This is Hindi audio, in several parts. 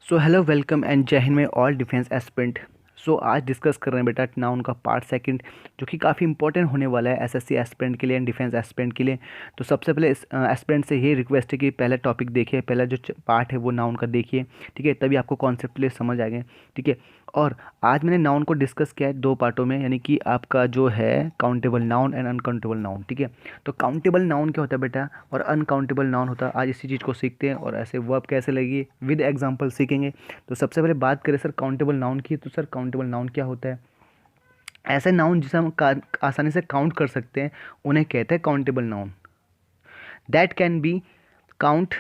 सो हेलो वेलकम एंड जय हिंद में ऑल डिफेंस एस्पिरेंट। सो आज डिस्कस कर रहे हैं बेटा नाउन का पार्ट सेकंड, जो कि काफ़ी इंपॉर्टेंट होने वाला है एसएससी एस्पिरेंट के लिए एंड डिफेंस एस्पिरेंट के लिए। तो सबसे पहले एस्पिरेंट से ये रिक्वेस्ट है कि पहला टॉपिक देखिए, पहला जो पार्ट है वो नाउन का देखिए, ठीक है, तभी आपको कॉन्सेप्ट क्लियर समझ आएंगे, ठीक है। और आज मैंने नाउन को डिस्कस किया है दो पार्टों में, यानी कि आपका जो है countable noun and uncountable noun, ठीक है। तो काउंटेबल नाउन क्या होता है बेटा और अनकाउंटेबल नाउन होता है, आज इसी चीज़ को सीखते हैं और ऐसे वर्ब कैसे लगेगी विद एग्जांपल सीखेंगे। तो सबसे पहले बात करें सर काउंटेबल नाउन की, तो सर काउंटेबल नाउन क्या होता है? ऐसे नाउन जिसे हम आसानी से काउंट कर सकते हैं उन्हें कहते हैं countable noun. That can be count,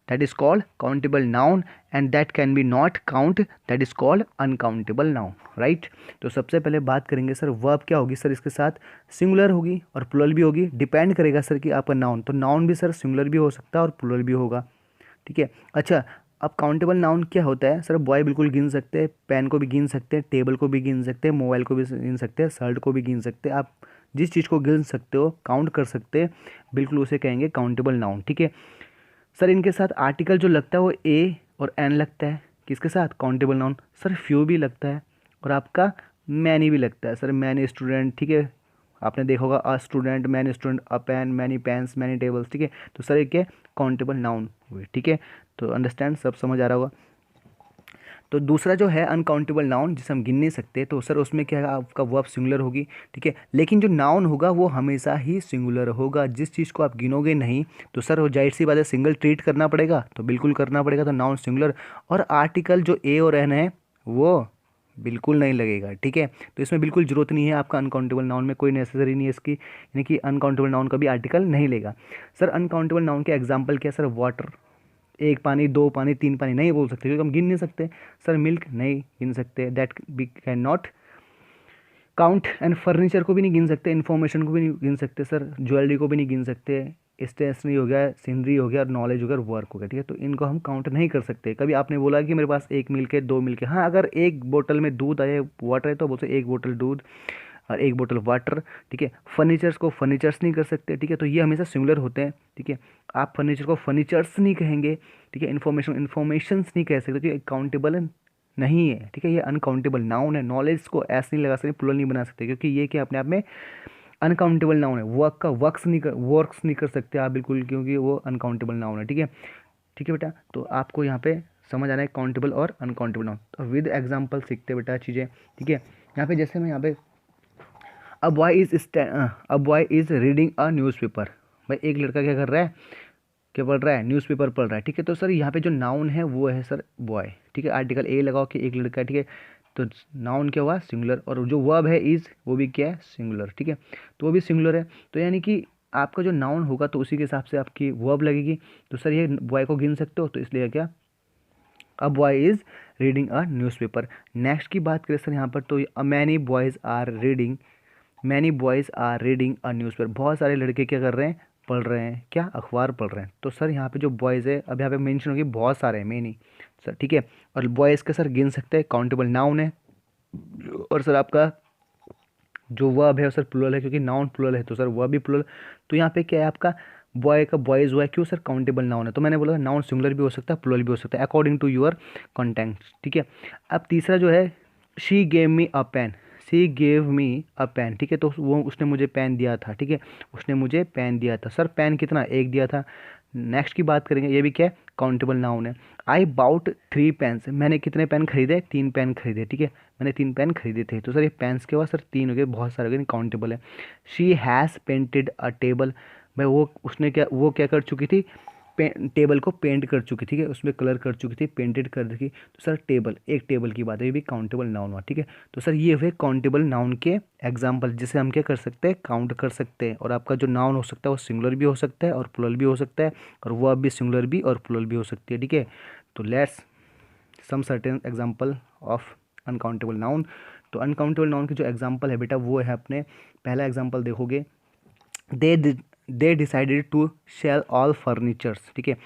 that is called countable noun, and that can be not count, that is called uncountable noun, right. तो सबसे पहले बात करेंगे सर वर्ब क्या होगी सर, इसके साथ सिंगुलर होगी और प्लुरल भी होगी, डिपेंड करेगा सर कि आपका नाउन, तो नाउन भी सर सिंगुलर भी हो सकता है और प्लुरल भी होगा, ठीक है। अच्छा, अब काउंटेबल नाउन क्या होता है सर? बॉय बिल्कुल गिन सकते हैं, पेन को भी गिन सकते हैं, टेबल को भी गिन सकते हैं, मोबाइल को भी गिन सकते हैं, शर्ट को भी गिन सकते हैं। आप जिस चीज़ को गिन सकते हो, काउंट कर सकते हैं, बिल्कुल उसे कहेंगे काउंटेबल नाउन, ठीक है। सर इनके साथ आर्टिकल जो लगता है वो ए और एन लगता है, किसके साथ? Countable noun. सर फ्यू भी लगता है और आपका मैनी भी लगता है। सर मैनी स्टूडेंट, ठीक है, आपने देखा होगा a student, many student, a pen, many pens, many tables, ठीक है। तो सर ये क्या काउंटेबल नाउन हुए, ठीक है। तो अंडरस्टैंड, सब समझ आ रहा होगा। तो दूसरा जो है अनकाउंटेबल नाउन, जिसे हम गिन नहीं सकते, तो सर उसमें क्या है, आपका वर्ब सिंगुलर होगी, ठीक है, लेकिन जो नाउन होगा वो हमेशा ही सिंगुलर होगा। जिस चीज़ को आप गिनोगे नहीं तो सर वो जाहिर सी बात है सिंगल ट्रीट करना पड़ेगा, तो बिल्कुल करना पड़ेगा, तो नाउन सिंगुलर। और आर्टिकल जो ए और एन है वो बिल्कुल नहीं लगेगा, ठीक है। तो इसमें बिल्कुल जरूरत नहीं है आपका अनकाउंटेबल नाउन में, कोई नेसेसरी नहीं है इसकी, यानी कि अनकाउंटेबल नाउन का भी आर्टिकल नहीं लेगा। सर अनकाउंटेबल नाउन के एग्जाम्पल क्या है सर? वाटर, एक पानी, दो पानी, तीन पानी नहीं बोल सकते क्योंकि हम गिन नहीं सकते। सर मिल्क नहीं गिन सकते, that we can not count. And furniture को भी नहीं गिन सकते, इन्फॉर्मेशन को भी नहीं गिन सकते सर, ज्वेलरी को भी नहीं गिन सकते, स्टेशनरी हो गया, सीनरी हो गया, और नॉलेज हो गया, और वर्क हो गया, ठीक है। तो इनको हम काउंट नहीं कर सकते। कभी आपने बोला कि मेरे पास एक मिल्क है, दो मिल्क है, हाँ अगर एक बोतल में दूध आए, वाटर है, तो बोलते एक बोतल दूध और एक बोतल वाटर, ठीक है। फर्नीचर्स को फर्नीचर्स नहीं कर सकते, ठीक है, तो ये हमेशा सिंगुलर होते हैं, ठीक है। आप फर्नीचर को फर्नीचर्स नहीं कहेंगे, ठीक है। इन्फॉर्मेशन इन्फॉर्मेशंस नहीं कह सकते, तो ये काउंटेबल नहीं है, ठीक है, ये अनकाउंटेबल नाउन है। नॉलेज को ऐसे नहीं लगा सकते, प्लुरल नहीं बना सकते, क्योंकि ये क्या अपने आप में अनकाउंटेबल नाउन है। वर्क का वर्क्स नहीं कर सकते आप बिल्कुल, क्योंकि वो अनकाउंटेबल नाउन है, ठीक है, ठीक है बेटा। तो आपको यहाँ पे समझ आ रहा है काउंटेबल और अनकाउंटेबल नाउन। तो विद एग्जाम्पल सीखते बेटा चीज़ें, ठीक है। यहाँ पे जैसे मैं यहाँ पे अ boy is reading a newspaper, भाई एक लड़का क्या कर रहा है, क्या पढ़ रहा है? न्यूज़पेपर पढ़ रहा है, ठीक है। तो सर यहाँ पे जो नाउन है वो है सर बॉय, ठीक है, आर्टिकल ए लगाओ कि एक लड़का है, ठीक है। तो नाउन क्या हुआ? सिंगुलर। और जो वर्ब है इज, वो भी क्या है? सिंगुलर, ठीक है, तो वो भी सिंगुलर है। तो यानी कि आपका जो नाउन होगा तो उसी के हिसाब से आपकी वर्ब लगेगी। तो सर ये बॉय को गिन सकते हो, तो इसलिए क्या, a boy is reading a newspaper. Next की बात करें सर यहाँ पर, तो many boys are reading, many boys are reading a newspaper, बहुत सारे लड़के क्या कर रहे हैं? पढ़ रहे हैं, क्या? अखबार पढ़ रहे हैं। तो सर यहाँ पे जो बॉयज़ है, अब यहाँ पे मेंशन होगी बहुत सारे हैं, मैनी सर, ठीक है। और बॉयज़ का सर गिन सकते हैं, काउंटेबल नाउन है। और सर आपका जो वर्ब है सर प्लुरल है, क्योंकि नाउन प्लुरल है तो सर वर्ब भी प्लुरल। तो यहाँ पे क्या है आपका बॉय का बॉयज़ हुआ है, क्यों सर? काउंटेबल नाउन है। तो मैंने बोला नाउन सिंगुलर भी हो सकता है, प्लुरल भी हो सकता है, अकॉर्डिंग टू योर कॉन्टेक्स्ट, ठीक है। अब तीसरा जो है, she gave me a pen, she gave me a pen, ठीक है, तो वो उसने मुझे पेन दिया था, ठीक है, उसने मुझे पेन दिया था। सर पेन कितना? एक दिया था। नेक्स्ट की बात करेंगे, ये भी क्या है? काउंटेबल नाउन है। आई बाउट 3 पेन्स, मैंने कितने पेन खरीदे? 3 पेन खरीदे, ठीक है, मैंने 3 पेन खरीदे थे। तो सर ये पेन्स क्या हुआ सर? 3 हो गए, बहुत सारे हो गए, काउंटेबल है। She has painted a table, भाई वो उसने क्या, वो क्या कर चुकी थी? टेबल को पेंट कर चुकी, ठीक है, उसमें कलर कर चुकी थी, पेंटेड कर रखी। तो सर टेबल, एक टेबल की बात है, ये भी काउंटेबल नाउन हुआ, ठीक है। तो सर ये हुए काउंटेबल नाउन के एग्जाम्पल, जिसे हम क्या कर सकते हैं? काउंट कर सकते हैं। और आपका जो नाउन हो सकता है वो सिंगुलर भी हो सकता है और प्लुरल भी हो सकता है, और वर्ब भी सिंगुलर भी और प्लुरल भी हो सकती है, ठीक है। तो let's some certain example of uncountable noun. तो अनकाउंटेबल नाउन की जो एग्जाम्पल है बेटा वो है, अपने पहला एग्जाम्पल देखोगे, they they decided to sell all furnitures, ठीक है,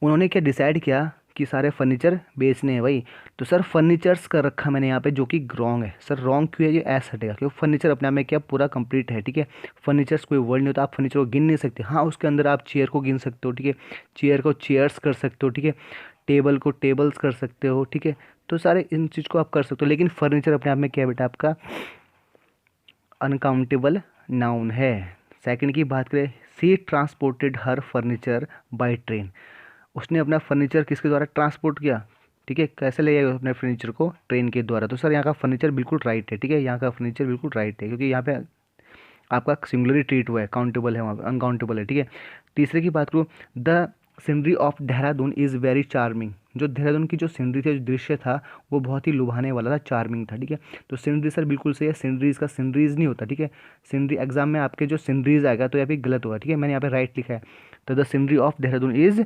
उन्होंने क्या डिसाइड किया कि सारे फर्नीचर बेचने हैं भाई। तो सर फर्नीचर्स कर रखा मैंने यहाँ पे, जो कि रॉन्ग है। सर रॉन्ग क्यों है? ये एस हटेगा, क्योंकि फर्नीचर अपने आप में क्या पूरा कंप्लीट है, ठीक है। फर्नीचर्स कोई वर्ड नहीं होता, आप फर्नीचर को गिन नहीं सकते। हाँ उसके अंदर आप चेयर को गिन सकते हो, ठीक है, चेयर को चेयर्स कर सकते हो, ठीक है, टेबल को टेबल्स कर सकते हो, ठीक है। तो सारे इन चीज़ को आप कर सकते हो, लेकिन फर्नीचर अपने आप में क्या है बेटा, आपका अनकाउंटेबल नाउन है। सेकंड की बात करें, she transported her furniture by train. उसने अपना फर्नीचर किसके द्वारा ट्रांसपोर्ट किया, ठीक है, कैसे ले गया अपने फर्नीचर को, ट्रेन के द्वारा। तो सर यहाँ का फर्नीचर बिल्कुल राइट है, ठीक है, यहाँ का फर्नीचर बिल्कुल राइट है, क्योंकि यहाँ पे आपका सिंगुलरली ट्रीट हुआ है, काउंटेबल है वहाँ पे, अनकाउंटेबल है, ठीक है। तीसरे की बात करूँ, the scenery of Dehradun is very charming. जो देहरादून की जो सीनरी थी, जो दृश्य था, वो बहुत ही लुभाने वाला था, चार्मिंग था, ठीक है। तो सीनरी सर बिल्कुल सही है, सीनरीज का सीनरीज नहीं होता, ठीक है। सीनरी एग्जाम में आपके जो सीनरीज आएगा तो यहाँ पे गलत होगा, ठीक है, मैंने यहाँ पे राइट लिखा है। तो the scenery of Dehradun is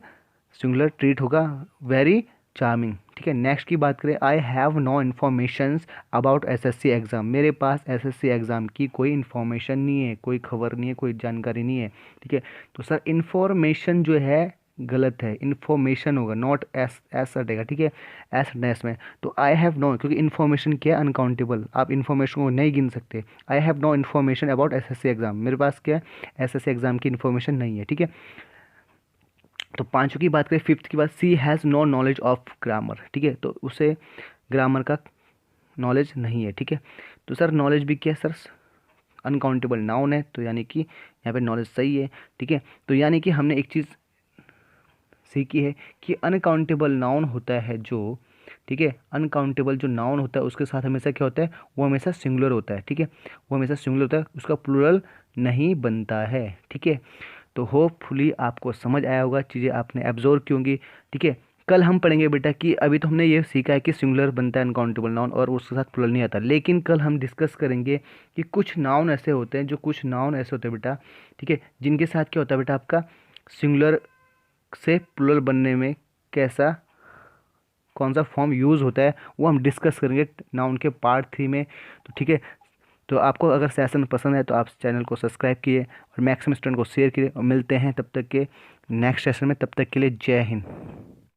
singular treat होगा, वेरी चार्मिंग, ठीक है। नेक्स्ट की बात करें, I have no informations about SSC exam. मेरे पास एसएससी एग्ज़ाम की कोई इन्फॉर्मेशन नहीं है, कोई खबर नहीं है, कोई जानकारी नहीं है, ठीक है। तो सर इन्फॉर्मेशन जो है गलत है, इन्फॉर्मेशन होगा, नॉट एस एस हटेगा, ठीक है, एस हटना है इसमें। तो आई हैव नो, क्योंकि इन्फॉर्मेशन क्या है, अनकाउंटेबल, आप इन्फॉर्मेशन को नहीं गिन सकते। I have no information about SSC exam, मेरे पास क्या है, एसएससी एग्ज़ाम की इन्फॉर्मेशन नहीं है, ठीक है। तो पांचों की बात करें, फिफ्थ की बात, she has no knowledge of grammar, ठीक है। तो उसे ग्रामर का नॉलेज नहीं है, ठीक है। तो सर नॉलेज भी क्या है सर, अनकाउंटेबल नाउन है, तो यानी कि यहाँ पे नॉलेज सही है, ठीक है। तो यानी कि हमने एक चीज़ सीखी है कि अनकाउंटेबल नाउन होता है जो, ठीक है, अनकाउंटेबल जो नाउन होता है उसके साथ हमेशा क्या होता है, वो हमेशा सिंगुलर होता है, ठीक है, वो हमेशा सिंगुलर होता है, उसका प्लूरल नहीं बनता है, ठीक है। तो होपफुली आपको समझ आया होगा, चीज़ें आपने एब्जॉर्व की होंगी, ठीक है। कल हम पढ़ेंगे बेटा कि अभी तो हमने ये सीखा है कि सिंगुलर बनता है अनकाउंटेबल नाउन और उसके साथ प्लूरल नहीं आता, लेकिन कल हम डिस्कस करेंगे कि कुछ नाउन ऐसे होते हैं, जो कुछ नाउन ऐसे होते हैं बेटा, ठीक है, जिनके साथ क्या होता है बेटा, आपका सिंगुलर से प्लूरल बनने में कैसा, कौन सा फॉर्म यूज़ होता है, वो हम डिस्कस करेंगे नाउन के पार्ट 3 में। तो ठीक है, तो आपको अगर सेशन पसंद है तो आप चैनल को सब्सक्राइब किए और मैक्सिमम स्टूडेंट को शेयर किए, और मिलते हैं तब तक के नेक्स्ट सेशन में, तब तक के लिए जय हिंद।